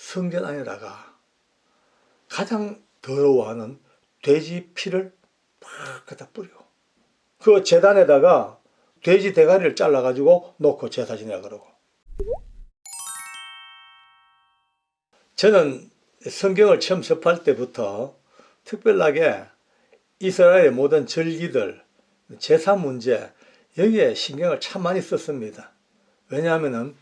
성전 안에다가 가장 더러워하는 돼지 피를 팍 갖다 뿌리고, 그 제단에다가 돼지 대가리를 잘라가지고 놓고 제사 지내라 그러고. 저는 성경을 처음 접할 때부터 특별하게 이스라엘의 모든 절기들, 제사 문제, 여기에 신경을 참 많이 썼습니다. 왜냐하면은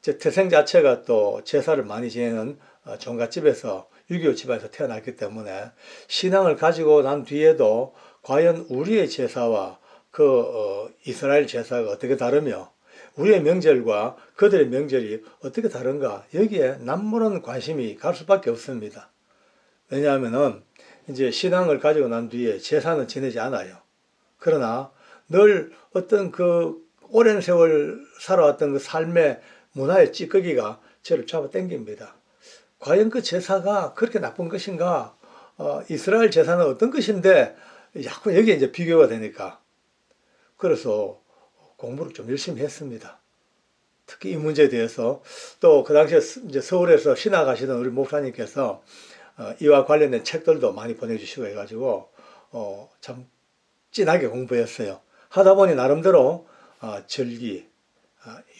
제 태생 자체가 또 제사를 많이 지내는 종갓집에서, 유교 집안에서 태어났기 때문에 신앙을 가지고 난 뒤에도 과연 우리의 제사와 이스라엘 제사가 어떻게 다르며 우리의 명절과 그들의 명절이 어떻게 다른가, 여기에 남모르는 관심이 갈 수밖에 없습니다. 왜냐하면은 이제 신앙을 가지고 난 뒤에 제사는 지내지 않아요. 그러나 늘 어떤 그 오랜 세월 살아왔던 그 삶의 문화의 찌꺼기가 저를 잡아 당깁니다. 과연 그 제사가 그렇게 나쁜 것인가? 이스라엘 제사는 어떤 것인데 자꾸 여기에 이제 비교가 되니까. 그래서 공부를 좀 열심히 했습니다. 특히 이 문제에 대해서. 또 그 당시에 이제 서울에서 신학 하시던 우리 목사님께서 이와 관련된 책들도 많이 보내주시고 해가지고 참 진하게 공부했어요. 하다 보니 나름대로 절기,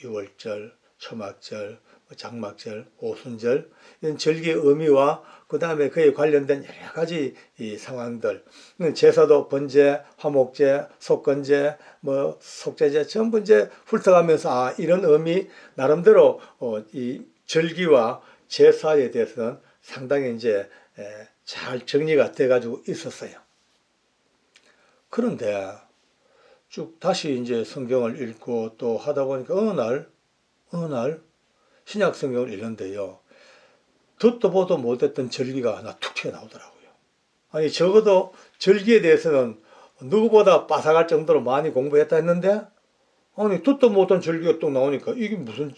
유월절, 초막절, 장막절, 오순절, 이런 절기의 의미와 그 다음에 그에 관련된 여러 가지 이 상황들, 제사도 번제, 화목제, 속건제, 속죄제 전부 이제 훑어가면서 이런 의미, 나름대로 이 절기와 제사에 대해서는 상당히 이제 잘 정리가 돼가지고 있었어요. 그런데 쭉 다시 이제 성경을 읽고 또 하다 보니까 어느 날 신약 성경을 읽는데요, 듣도 보도 못했던 절기가 하나 툭 튀어나오더라고요. 아니, 적어도 절기에 대해서는 누구보다 빠삭할 정도로 많이 공부했다 했는데, 아니, 듣도 못한 절기가 또 나오니까 이게 무슨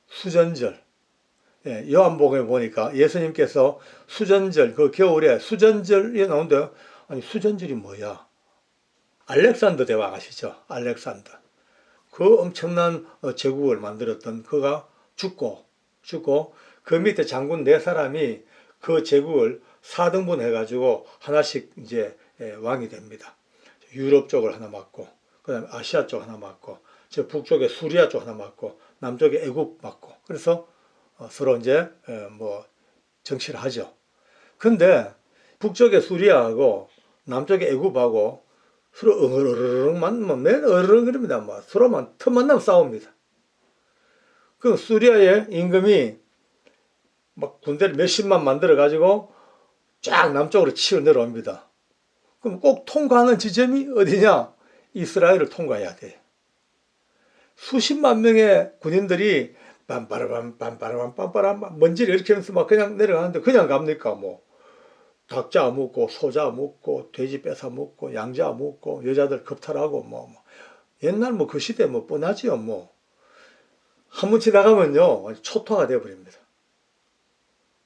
수전절. 예, 요한복음에 보니까 예수님께서 수전절, 그 겨울에 수전절이 나오는데, 아니, 수전절이 뭐야? 알렉산더 대왕 아시죠? 알렉산더. 그 엄청난 제국을 만들었던 그가 죽고 그 밑에 장군 4사람이 그 제국을 4등분 해가지고 하나씩 이제 왕이 됩니다. 유럽 쪽을 하나 맡고, 그 다음에 아시아 쪽 하나 맡고, 저 북쪽에 수리아 쪽 하나 맡고, 남쪽에 애굽 맡고, 그래서 서로 이제 정치를 하죠. 근데 북쪽에 수리아하고 남쪽에 애굽하고 서로 어르르르 만나면 맨 어르르르입니다. 서로만 틈만 나면 싸웁니다. 그 수리아의 임금이 막 군대를 몇십만 만들어 가지고 쫙 남쪽으로 치고 내려옵니다. 그럼 꼭 통과하는 지점이 어디냐? 이스라엘을 통과해야 돼. 수십만 명의 군인들이 빰빠라밤 빰빠라밤 빰빠라밤 먼지를 이렇게 하면서 막 그냥 내려가는데 그냥 갑니까? 닭 잡아 먹고, 소 잡아 먹고, 돼지 뺏어 먹고, 양 잡아 먹고, 여자들 겁탈하고, 옛날 그 시대 뻔하지요, 한 번 지나가면요, 초토화가 되어버립니다.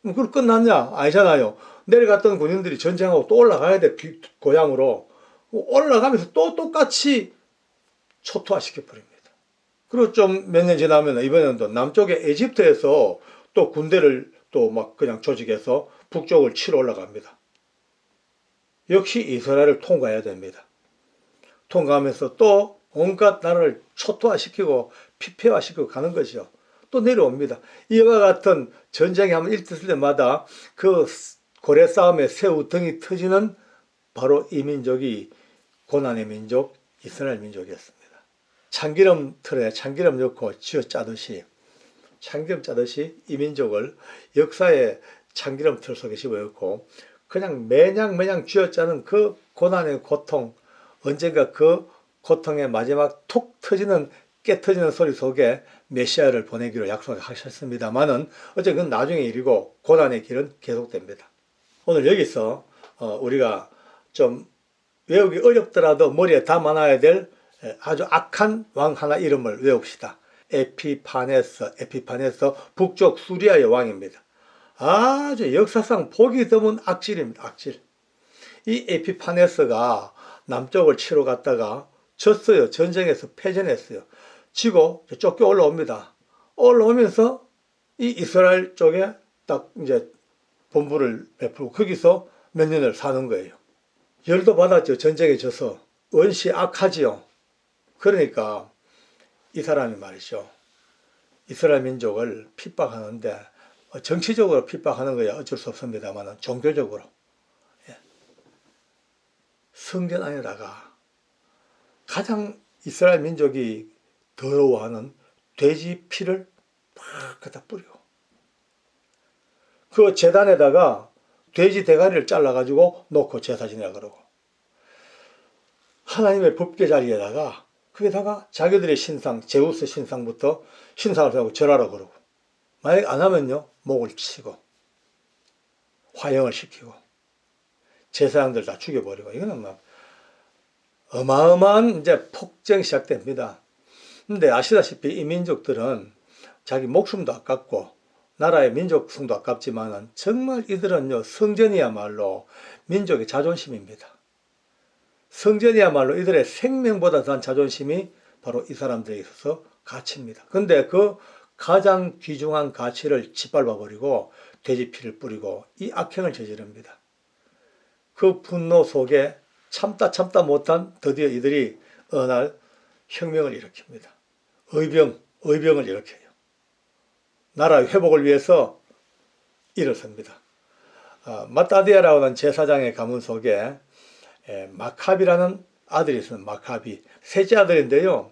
그걸 끝났냐? 아니잖아요. 내려갔던 군인들이 전쟁하고 또 올라가야 돼, 고향으로. 올라가면서 또 똑같이 초토화 시켜버립니다. 그리고 좀 몇 년 지나면 이번에는 또 남쪽의 에집트에서 또 군대를 또 막 그냥 조직해서 북쪽을 치러 올라갑니다. 역시 이스라엘을 통과해야 됩니다. 통과하면서 또 온갖 나라를 초토화시키고 피폐화시키고 가는 것이죠. 또 내려옵니다. 이와 같은 전쟁이 한번 일어났을 때마다 그 고래 싸움에 새우 등이 터지는 바로 이 민족이 고난의 민족, 이스라엘 민족이었습니다. 참기름 틀에 참기름 넣고 쥐어 짜듯이 이 민족을 역사의 참기름 틀 속에 집어넣고 그냥 매냥 쥐어짜는 그 고난의 고통, 언젠가 그 고통의 마지막 툭 터지는 깨 터지는 소리 속에 메시아를 보내기로 약속하셨습니다만은 어쨌든 그건 나중의 일이고 고난의 길은 계속됩니다. 오늘 여기서 우리가 좀 외우기 어렵더라도 머리에 담아놔야 될 아주 악한 왕 하나 이름을 외웁시다. 에피파네스 북쪽 수리아의 왕입니다. 아주 역사상 보기 드문 악질입니다. 악질. 이 에피파네스가 남쪽을 치러 갔다가 졌어요. 전쟁에서 패전했어요. 지고 쫓겨 올라옵니다. 올라오면서 이 이스라엘 쪽에 딱 이제 본부를 베풀고 거기서 몇 년을 사는 거예요. 열도 받았죠. 전쟁에 져서. 원시 악하지요. 그러니까 이 사람이 말이죠. 이스라엘 민족을 핍박하는데 정치적으로 핍박하는 거야 어쩔 수 없습니다만 종교적으로 성전 안에다가 가장 이스라엘 민족이 더러워하는 돼지 피를 막 갖다 뿌리고 그 제단에다가 돼지 대가리를 잘라가지고 놓고 제사 지내라 그러고 하나님의 법궤 자리에다가 거기다가 자기들의 신상 제우스 신상부터 신상을 세우고 절하라 그러고 만약 안 하면요 목을 치고 화형을 시키고 제사장들 다 죽여버리고 이거는 막 어마어마한 이제 폭정이 시작됩니다. 근데 아시다시피 이 민족들은 자기 목숨도 아깝고 나라의 민족성도 아깝지만 정말 이들은요 성전이야말로 민족의 자존심입니다. 성전이야말로 이들의 생명보다 더한 자존심이 바로 이 사람들에 있어서 가치입니다. 근데 그 가장 귀중한 가치를 짓밟아버리고 돼지피를 뿌리고 이 악행을 저지릅니다. 그 분노 속에 참다 못한 드디어 이들이 어느 날 혁명을 일으킵니다. 의병을 일으켜요. 나라의 회복을 위해서 일어섭니다. 마따디아라고 하는 제사장의 가문 속에 마카비라는 아들이 있어요. 마카비. 셋째 아들인데요.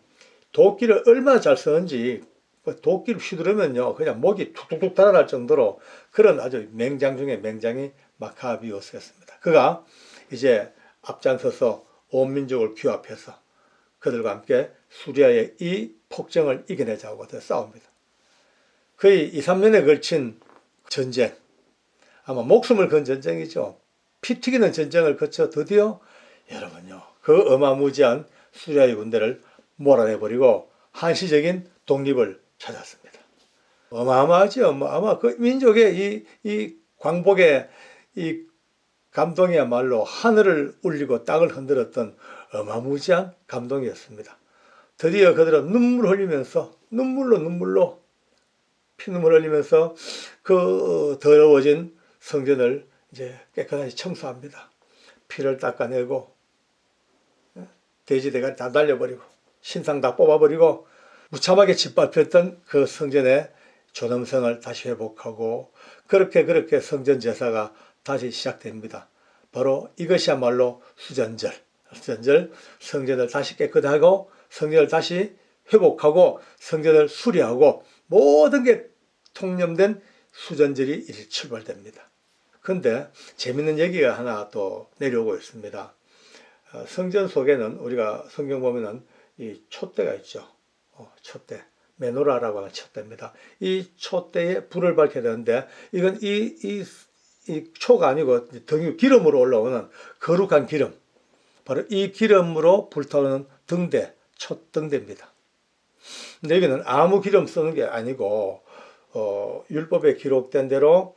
도끼를 얼마나 잘 쓰는지 도끼를 휘두르면요. 그냥 목이 툭툭툭 달아날 정도로 그런 아주 맹장 중에 맹장이 마카비오스였습니다. 그가 이제 앞장서서 온 민족을 규합해서 그들과 함께 수리아의 이 폭정을 이겨내자고 싸웁니다. 거의 2, 3년에 걸친 전쟁, 아마 목숨을 건 전쟁이죠. 피 튀기는 전쟁을 거쳐 드디어 여러분요 그 어마무지한 수리아의 군대를 몰아내버리고 한시적인 독립을 찾았습니다. 어마어마하죠. 아마 그 민족의 이 광복의 이 감동이야말로 하늘을 울리고 땅을 흔들었던 어마무지한 감동이었습니다. 드디어 그들은 눈물을 흘리면서 눈물로 피눈물 흘리면서 그 더러워진 성전을 이제 깨끗하게 청소합니다. 피를 닦아내고 돼지 대가리 다 날려버리고 신상 다 뽑아버리고 무참하게 짓밟혔던 그 성전의 존엄성을 다시 회복하고 그렇게 성전 제사가 다시 시작됩니다. 바로 이것이야말로 수전절, 성전을 다시 깨끗하고 성전을 다시 회복하고 성전을 수리하고 모든 게 통념된 수전절이 이제 출발됩니다. 그런데 재밌는 얘기가 하나 또 내려오고 있습니다. 성전 속에는 우리가 성경 보면은 이 촛대가 있죠. 촛대, 메노라라고 하는 촛대입니다. 이 촛대에 불을 밝혀야 되는데 이건 이 초가 아니고 등유 기름으로 올라오는 거룩한 기름, 바로 이 기름으로 불타오르는 등대, 촛등대입니다. 근데 여기는 아무 기름 쓰는 게 아니고 율법에 기록된 대로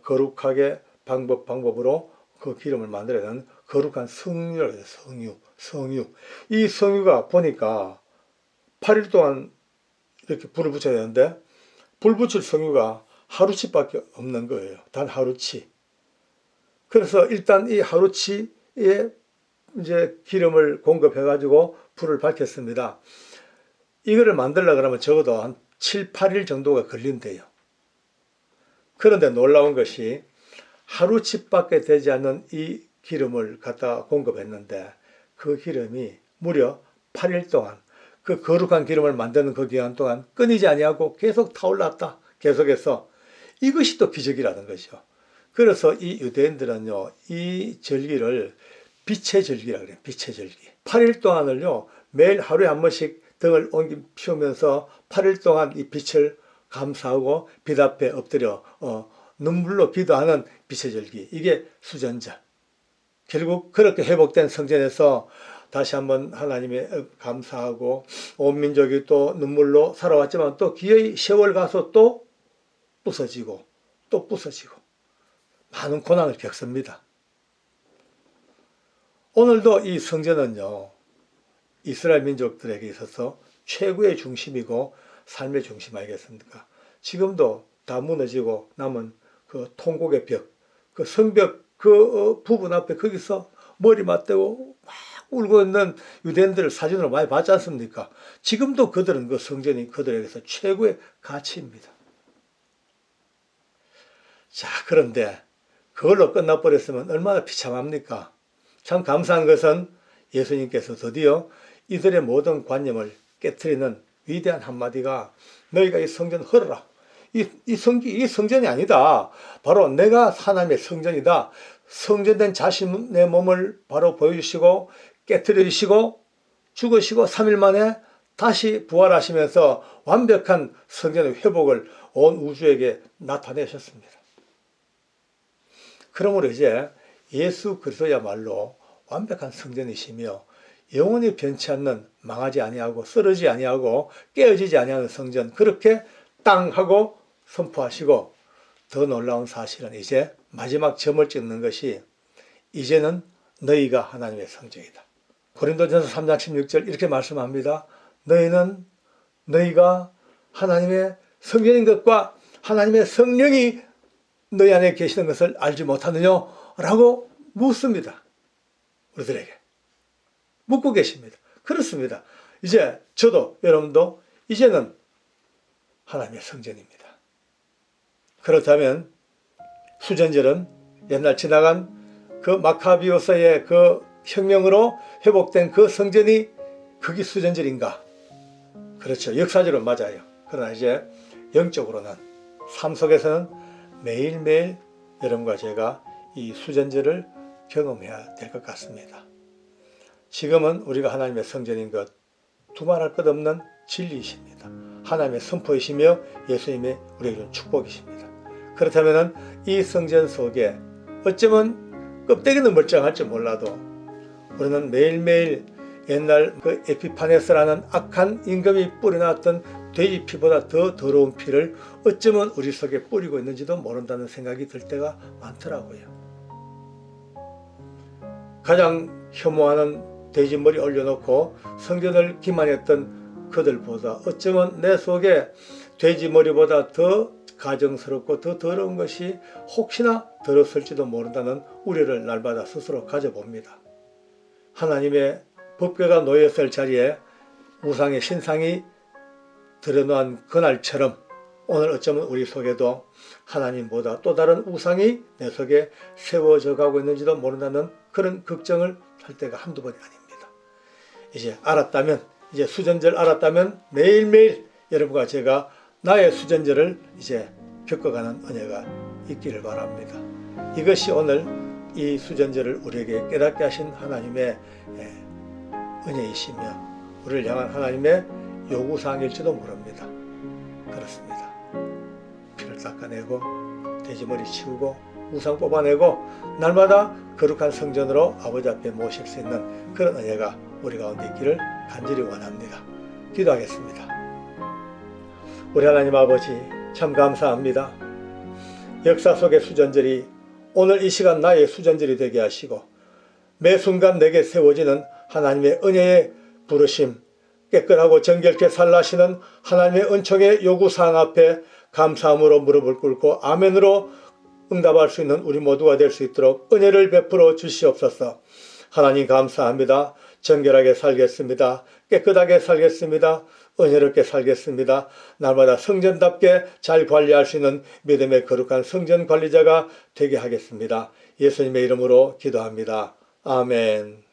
거룩하게 방법으로 그 기름을 만들어내는 거룩한 성유라고 해요. 성유. 이 성유가 보니까 8일 동안 이렇게 불을 붙여야 되는데 불 붙일 성유가 하루치밖에 없는 거예요. 단 하루치. 그래서 일단 이 하루치에 이제 기름을 공급해가지고 불을 밝혔습니다. 이거를 만들려고 그러면 적어도 한 7, 8일 정도가 걸린대요. 그런데 놀라운 것이 하루치밖에 되지 않는 이 기름을 갖다 공급했는데 그 기름이 무려 8일 동안 그 거룩한 기름을 만드는 그 기간 동안 끊이지 아니하고 계속 타올랐다. 계속해서 이것이 또 기적이라는 것이죠. 그래서 이 유대인들은요, 이 절기를 빛의 절기라 그래요. 빛의 절기. 8일 동안을요, 매일 하루에 한 번씩 등을 피우면서 8일 동안 이 빛을 감사하고 빛 앞에 엎드려 눈물로 기도하는 빛의 절기. 이게 수전절. 결국 그렇게 회복된 성전에서 다시 한번 하나님의 감사하고 온 민족이 또 눈물로 살아왔지만 또 기어이 세월 가서 또 부서지고 많은 고난을 겪습니다. 오늘도 이 성전은요, 이스라엘 민족들에게 있어서 최고의 중심이고 삶의 중심 아니겠습니까? 지금도 다 무너지고 남은 그 통곡의 벽, 그 성벽 그 부분 앞에 거기서 머리 맞대고 막 울고 있는 유대인들을 사진으로 많이 봤지 않습니까? 지금도 그들은 그 성전이 그들에게서 최고의 가치입니다. 자, 그런데 그걸로 끝나버렸으면 얼마나 비참합니까? 참 감사한 것은 예수님께서 드디어 이들의 모든 관념을 깨트리는 위대한 한마디가 너희가 이 성전 헐어라. 이 성전이 아니다. 바로 내가 하나님의 성전이다. 성전된 자신의 몸을 바로 보여주시고 깨트려 주시고 죽으시고 3일 만에 다시 부활하시면서 완벽한 성전의 회복을 온 우주에게 나타내셨습니다. 그러므로 이제 예수 그리스도야말로 완벽한 성전이시며 영원히 변치 않는 망하지 아니하고 쓰러지지 아니하고 깨어지지 아니하는 성전, 그렇게 땅 하고 선포하시고, 더 놀라운 사실은 이제 마지막 점을 찍는 것이 이제는 너희가 하나님의 성전이다. 고린도전서 3장 16절 이렇게 말씀합니다. 너희가 하나님의 성전인 것과 하나님의 성령이 너희 안에 계시는 것을 알지 못하느냐? 라고 묻습니다. 우리들에게 묻고 계십니다. 그렇습니다. 이제 저도 여러분도 이제는 하나님의 성전입니다. 그렇다면 수전절은 옛날 지나간 그 마카비오스의 그 혁명으로 회복된 그 성전이 그게 수전절인가? 그렇죠. 역사적으로 맞아요. 그러나 이제 영적으로는, 삶 속에서는 매일매일 여러분과 제가 이 수전절을 경험해야 될 것 같습니다. 지금은 우리가 하나님의 성전인 것 두말할 것 없는 진리이십니다. 하나님의 선포이시며 예수님의 우리에게 준 축복이십니다. 그렇다면 이 성전 속에 어쩌면 껍데기는 멀쩡할지 몰라도 우리는 매일매일 옛날 그 에피파네스라는 악한 임금이 뿌려놨던 돼지 피보다 더 더러운 피를 어쩌면 우리 속에 뿌리고 있는지도 모른다는 생각이 들 때가 많더라고요. 가장 혐오하는 돼지 머리 올려놓고 성전을 기만했던 그들보다 어쩌면 내 속에 돼지 머리보다 더 가정스럽고 더 더러운 것이 혹시나 들었을지도 모른다는 우려를 날마다 스스로 가져봅니다. 하나님의 법궤가 놓였을 자리에 우상의 신상이 드러난 그날처럼 오늘 어쩌면 우리 속에도 하나님보다 또 다른 우상이 내 속에 세워져 가고 있는지도 모른다는 그런 걱정을 할 때가 한두 번이 아닙니다. 이제 알았다면, 이제 수전절 알았다면 매일매일 여러분과 제가 나의 수전절을 이제 겪어가는 은혜가 있기를 바랍니다. 이것이 오늘 이 수전절을 우리에게 깨닫게 하신 하나님의 은혜이시며 우리를 향한 하나님의 요구사항일지도 모릅니다. 그렇습니다. 피를 닦아내고 돼지머리 치우고 우상 뽑아내고 날마다 거룩한 성전으로 아버지 앞에 모실 수 있는 그런 은혜가 우리 가운데 있기를 간절히 원합니다. 기도하겠습니다. 우리 하나님 아버지, 참 감사합니다. 역사 속의 수전절이 오늘 이 시간 나의 수전절이 되게 하시고 매 순간 내게 세워지는 하나님의 은혜의 부르심, 깨끗하고 정결케 살라 하시는 하나님의 은총의 요구사항 앞에 감사함으로 무릎을 꿇고 아멘으로 응답할 수 있는 우리 모두가 될 수 있도록 은혜를 베풀어 주시옵소서. 하나님 감사합니다. 정결하게 살겠습니다. 깨끗하게 살겠습니다. 은혜롭게 살겠습니다. 날마다 성전답게 잘 관리할 수 있는 믿음의 거룩한 성전 관리자가 되게 하겠습니다. 예수님의 이름으로 기도합니다. 아멘.